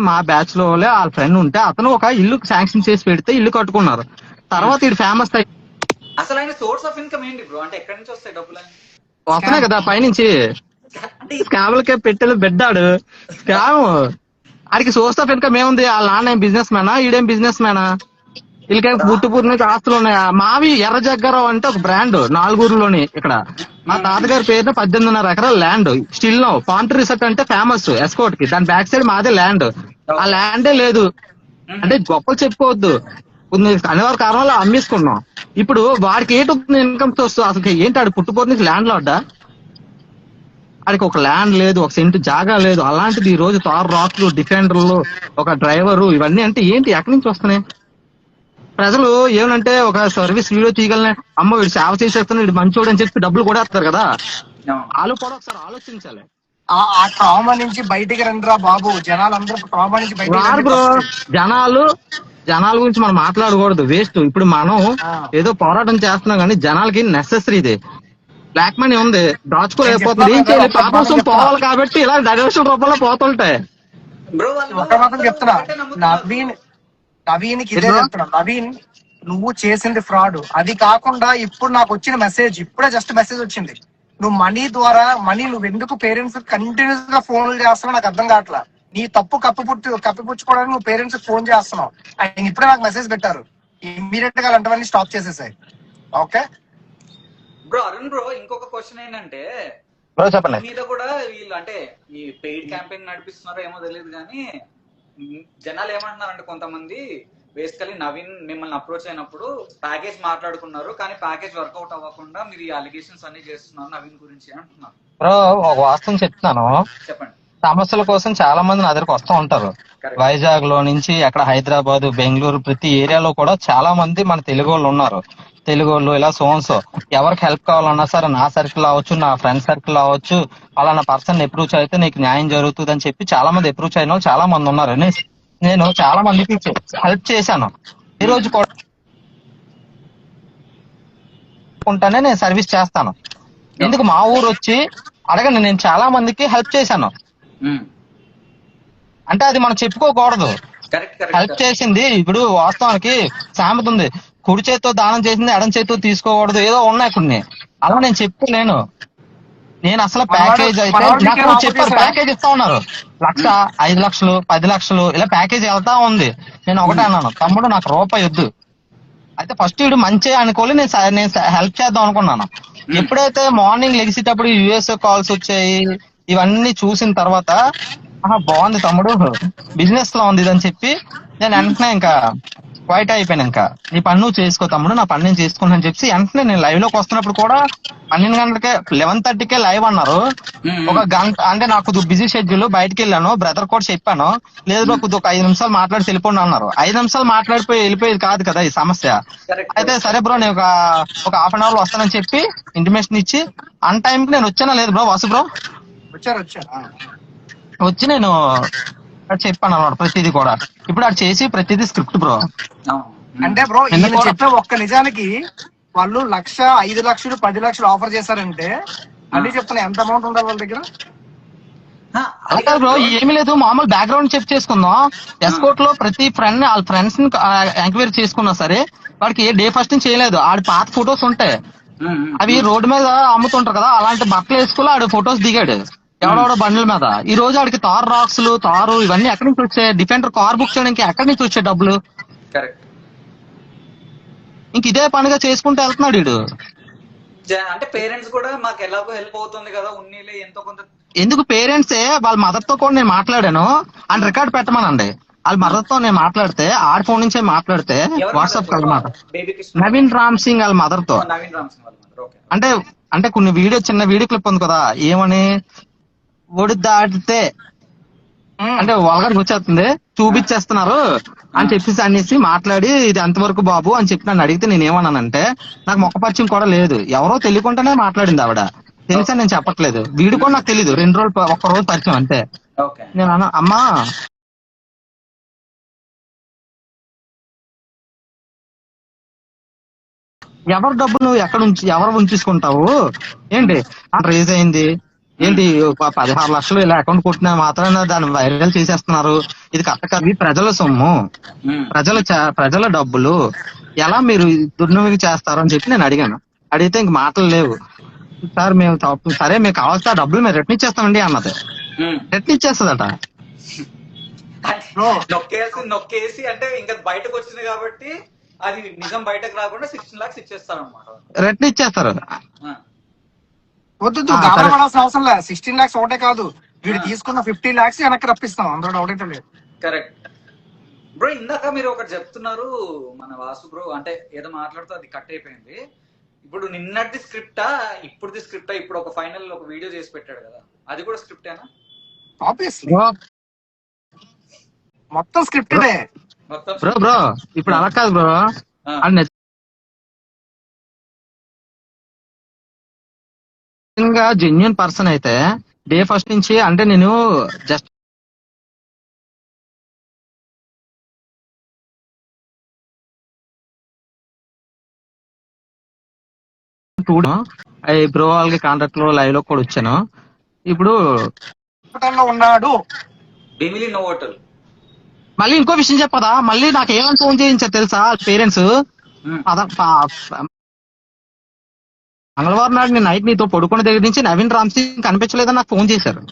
మా బ్యాచ్ లో వాళ్ళ ఫ్రెండ్ ఉంటే అతను ఒక ఇల్లు శాంక్షన్ చేసి పెడితే ఇల్లు కట్టుకున్నారు. తర్వాత ఇది ఫేమస్ అయ్యి అసలు ఆయన సోర్స్ ఆఫ్ ఇన్కమ్ ఏంటి బ్రో? అంటే ఎక్కడి నుంచి వస్తాయి డబ్బులు? వస్తున్నాయి కదా పైనుంచి. అంటే స్కామ్లకే పెట్టెలు బెడ్డాడు స్కామ్. ఆడికి సోర్స్ ఆఫ్ ఇన్కమ్ ఏముంది? వాళ్ళ నాన్న ఏం బిజినెస్ మ్యానా, ఈడేం బిజినెస్ మ్యానా? వీళ్ళకి గుట్టుపూర్ నుంచి ఆస్తులు ఉన్నాయి. మావి ఎర్ర జగ్గారావు అంటే ఒక బ్రాండ్ నాలుగూరులోని. ఇక్కడ మా తాతగారి పేరున 18.5 ఎకరాల land still no. Pantry resort అంటే ఫేమస్ ఎస్కోట్ కి, దాని బ్యాక్ సైడ్ మాదే ల్యాండ్. ఆ ల్యాండే లేదు అంటే గొప్పలు చెప్పుకోవద్దు, అనివార్య కారణంలో అమ్మేసుకున్నాం. ఇప్పుడు వాడికి ఏంటి ఇన్కమ్ సోర్స్? అసలు ఏంటి ఆడు పుట్టుపోరు నుంచి ల్యాండ్ లోడ్డా? ఆడికి ఒక ల్యాండ్ లేదు, ఒక సెంటు జాగా లేదు. అలాంటిది ఈ రోజు తార్ రాక్లు, డిఫెండర్లు, ఒక డ్రైవరు, ఇవన్నీ అంటే ఏంటి? ఎక్కడి నుంచి వస్తున్నాయి? ప్రజలు ఏమనంటే ఒక సర్వీస్ వీడియో తీయగలనే, అమ్మ వీడు సేవ చేసేస్తాను, వీడు మంచోడు అని చెప్పి డబ్బులు కూడా వేస్తారు కదా. వాళ్ళు కూడా ఒకసారి ఆలోచించాలి. ఆ ట్రామా నుంచి బయటికి రండిరా బాబు. జనాలందరూ ట్రామా నుంచి బయటికి బ్రో. జనాల గురించి మనం మాట్లాడకూడదు, వేస్ట్. ఇప్పుడు మనం ఏదో పోరాటం చేస్తున్నాం కానీ జనాలకి నెసెసరీ ఇది. బ్లాక్ మనీ ఉంది, దాచుకోలేకపోతుంది. ఏం చేయాలి? పాపం పోవాలి కాబట్టి ఇలా డైవర్షన్ రూపంలో పోతుంటాయి. ఒక మాత్రం చెప్తున్నా, నవీన్కి ఇదే చెప్తున్నా. నవీన్, నువ్వు చేసింది ఫ్రాడ్. అది కాకుండా ఇప్పుడు నాకు వచ్చిన మెసేజ్, ఇప్పుడే జస్ట్ మెసేజ్ వచ్చింది. నువ్వు మనీ ద్వారా నువ్వు ఎందుకు పేరెంట్స్ కంటిన్యూస్ గా ఫోన్లు చేస్తున్నావు నాకు అర్థం కావట్లా. నీ తప్పు కప్పిపుచ్చుకోవడానికి నువ్వు పేరెంట్స్ ఫోన్ చేస్తున్నావు. అండ్ ఇప్పుడే నాకు మెసేజ్ పెట్టారు, ఇమ్మీడియట్ గా అలాంటివన్నీ స్టాప్ చేసేసాయి. Okay bro. అరుణ్ బ్రో, ఇంకొక క్వశ్చన్ ఏంటంటే, చెప్పండి. మీద కూడా వీళ్ళు అంటే ఈ పెయిడ్ క్యాంపెయిన్ నడిపిస్తున్నారో ఏమో తెలియదు కానీ జనాలు ఏమంటున్నారంటే, కొంతమంది బేసికలీ నవీన్ మిమ్మల్ని అప్రోచ్ అయినప్పుడు ప్యాకేజ్ మాట్లాడుకున్నారు కానీ ప్యాకేజ్ వర్కౌట్ అవ్వకుండా మీరు ఈ అలిగేషన్స్ అన్ని చేస్తున్నారు నవీన్ గురించి అంటున్నారు. బ్రో ఒక వాస్తవం చెప్తున్నాను. చెప్పండి. సమస్యల కోసం చాలా మంది నా దగ్గరకు వస్తూ ఉంటారు. వైజాగ్ లో నుంచి అక్కడ హైదరాబాద్, బెంగళూరు, ప్రతి ఏరియాలో కూడా చాలా మంది మన తెలుగు వాళ్ళు ఉన్నారు. తెలుగు వాళ్ళు ఇలా సోన్సో ఎవరికి హెల్ప్ కావాలన్నా సరే, నా సర్కిల్ అవ్వచ్చు, నా ఫ్రెండ్ సర్కిల్ అవ్వచ్చు, అలానా పర్సన్ అప్రోచ్ అయితే నీకు న్యాయం జరుగుతుంది అని చెప్పి చాలా మంది అప్రోచ్ అయిన వాళ్ళు చాలా మంది ఉన్నారు. నేను చాలా మందికి హెల్ప్ చేశాను. ఈ రోజు కూడా నేను సర్వీస్ చేస్తాను. ఎందుకు మా ఊరు వచ్చి అడగండి, నేను చాలా మందికి హెల్ప్ చేశాను. అంటే అది మనం చెప్పుకోకూడదు. హెల్ప్ చేసింది ఇప్పుడు వాస్తవానికి సామెత ఉంది, కుడి చేతితో దానం చేసింది ఎడం చేతితో తీసుకోకూడదు, ఏదో ఉన్నాయి కొన్ని. అలా నేను చెప్పుకోలేను. నేను అసలు ప్యాకేజ్ అయితే నాకు చెప్పారు, ప్యాకేజ్ ఇస్తా ఉన్నారు 1,00,000, 5 లక్షలు, 10 లక్షలు ఇలా ప్యాకేజ్ వెళ్తా ఉంది. నేను ఒకటే అన్నాను, తమ్ముడు నాకు రూపాయి వద్దు. అయితే ఫస్ట్ వీడు మంచి అనుకోలే, నేను హెల్ప్ చేద్దాం అనుకున్నాను. ఎప్పుడైతే మార్నింగ్ లెగిసేటప్పుడు యుఎస్ కాల్స్ వచ్చాయి, ఇవన్నీ చూసిన తర్వాత బాగుంది తమ్ముడు, బిజినెస్ లో ఉంది ఇదని చెప్పి నేను వెంటనే ఇంకా క్వైట్ అయిపోయాను. ఇంకా నీ పని నువ్వు చేసుకో తమ్ముడు, నా పని నేను చేసుకున్నాను చెప్పి వెంటనే నేను లైవ్ లోకి వస్తున్నప్పుడు కూడా 12 గంటలకే 11:30కే లైవ్ అన్నారు. ఒక గంట అంటే నాకు బిజీ షెడ్యూల్, బయటకు వెళ్ళాను. బ్రదర్ కూడా చెప్పాను, లేదు ఒక 5 నిమిషాలు మాట్లాడి వెళ్ళిపోండి అన్నారు. 5 నిమిషాలు మాట్లాడిపోయి వెళ్ళిపోయేది కాదు కదా ఈ సమస్య. అయితే సరే బ్రో, నేను ఒక హాఫ్ అన్ అవర్ లో వస్తానని చెప్పి ఇంటిమేషన్ ఇచ్చి అన్ టైం కి నేను వచ్చానా లేదు బ్రో? వాసు బ్రో వచ్చి నేను చెప్పాను అన్నమాట ప్రతిదీ కూడా. ఇప్పుడు అది చేసి ప్రతిదీ స్క్రిప్ట్ బ్రో. అంటే బ్రో చెప్పే ఒక్క నిజానికి వాళ్ళు 1,00,000, 5 లక్షలు, 10 లక్షలు ఆఫర్ చేశారంటే అన్ని చెప్తున్నా, ఎంత అమౌంట్ ఉండాలి వాళ్ళ దగ్గర? అలా బ్రో ఏమీ లేదు, మామూలు బ్యాక్గ్రౌండ్ చెక్ చేసుకుందాం. ఎస్కోట్ లో ప్రతి ఫ్రెండ్ వాళ్ళ ఫ్రెండ్స్ ని ఎంక్వైరీ చేసుకున్నా సరే వాడికి డే ఫస్ట్ నుంచి చేయలేదు. ఆడి పాత ఫొటోస్ ఉంటాయి, అవి రోడ్డు మీద అమ్ముతుంటారు కదా, అలాంటి బట్టలు వేసుకుని ఆడు ఫొటోస్ దిగాడు ఎవడెవడో బండ్ల మీద. ఈ రోజు ఆడికి తార్ రాక్స్, తారు ఇవన్నీ ఎక్కడి నుంచి వచ్చాయి? డిఫెండర్ కార్ బుక్ చేయడానికి ఎక్కడి నుంచి వచ్చాయి డబ్బులు? ఇంక ఇదే పనిగా చేసుకుంటూ వెళ్తున్నాడు వీడు. అంటే పేరెంట్స్ కూడా మాకు ఎలాగో హెల్ప్ అవుతుంది కదా, ఉన్నీలే ఎంతో కొంత. ఎందుకు పేరెంట్సే వాళ్ళ మదర్ తో కూడా నేను మాట్లాడాను అని రికార్డ్ పెట్టమనండి. వాళ్ళ మదర్ తో నేను మాట్లాడితే, ఆడి ఫోన్ నుంచే మాట్లాడితే వాట్సాప్ కలమాట, నవీన్ రామ్ సింగ్ వాళ్ళ మదర్ తో. అంటే కొన్ని చిన్న వీడియో క్లిప్ ఉంది కదా, ఏమని ఒడి దాటితే అంటే వల్గర్ వచ్చేస్తుంది, చూపించేస్తున్నారు అని చెప్పేసి అనేసి మాట్లాడి, ఇది ఎంతవరకు బాబు అని చెప్పి నన్ను అడిగితే నేను ఏమన్నానంటే, నాకు మొక్క పరిచయం కూడా లేదు, ఎవరో తెలియకుండానే మాట్లాడింది ఆవిడ. తెలుసా నేను చెప్పట్లేదు, వీడు కూడా నాకు తెలీదు, 2 రోజులు 1 రోజు పరిచయం అంతే. నేను అన్నా, అమ్మా ఎవరి డబ్బులు నువ్వు ఎవరు ఉంచేసుకుంటావు ఏంటి? రేజ్ అయింది, ఏంటి 16 లక్షలు ఇలా అకౌంట్ కొట్టిన మాత్రాన దాన్ని వైరల్ చేసేస్తున్నారు. ఇది కరెక్ట్ కాదు. ఇది ప్రజల సొమ్ము, ప్రజల డబ్బులు ఎలా మీరు దుర్వినియోగం చేస్తారు అని చెప్పి నేను అడిగాను. అడిగితే ఇంక మాటలు లేవు. సార్ మేము సరే మీకు కావాల్సిన డబ్బులు మేము రిటర్న్ ఇచ్చేస్తామండి అన్నది. రిటర్న్ ఇచ్చేస్తుందట. నొక్కేసి అంటే ఇంకా బయటకు వచ్చింది కాబట్టి అది నిజం బయటకు రాకుండా 16 lakhs ఇచ్చేస్తారు అనమాట. రిటర్న్ ఇచ్చేస్తారు. వద్దు గాబరాపడాల్సిన అవసరం లేదు. 16 lakhs ఒకటే కాదు, వీడు తీసుకున్న 50 lakhs వెనక్కి రప్పిస్తాం, అందులో డౌట్ అయితే లేదు. Correct bro. ఇందాక మీరు ఒకటి చెప్తున్నారు మన వాసు బ్రో, అంటే ఏదో మాట్లాడుతూ అది కట్ అయిపోయింది. ఇప్పుడు నిన్నటి స్క్రిప్టా ఇప్పుడుది స్క్రిప్టా? ఇప్పుడు ఒక ఫైనల్ ఒక వీడియో చేసి పెట్టాడు కదా, అది కూడా స్క్రిప్టేనా? ఆబ్వియస్లీ మొత్తం స్క్రిప్టెడే మొత్తం. బ్రో ఇప్పుడు అలా కాదు బ్రో. నిజంగా జెన్యున్ పర్సన్ అయితే డే ఫస్ట్ నుంచి, అంటే నేను జస్ట్ బ్రో వాళ్ళకి కాంటాక్ట్ లో లైవ్ లో కూడా వచ్చాను. ఇప్పుడు ఉన్నాడు భీమిలి నోవోటల్. మళ్ళీ ఇంకో విషయం చెప్పదా, మళ్ళీ నాకు ఏమని ఫోన్ చేయించారు తెలుసా పేరెంట్స్? మంగళవారం నాడు నేను నైట్ నీతో పడుకున్న దగ్గర నుంచి నవీన్ రామ్ సింగ్ కనిపించలేదని నాకు ఫోన్ చేశారు.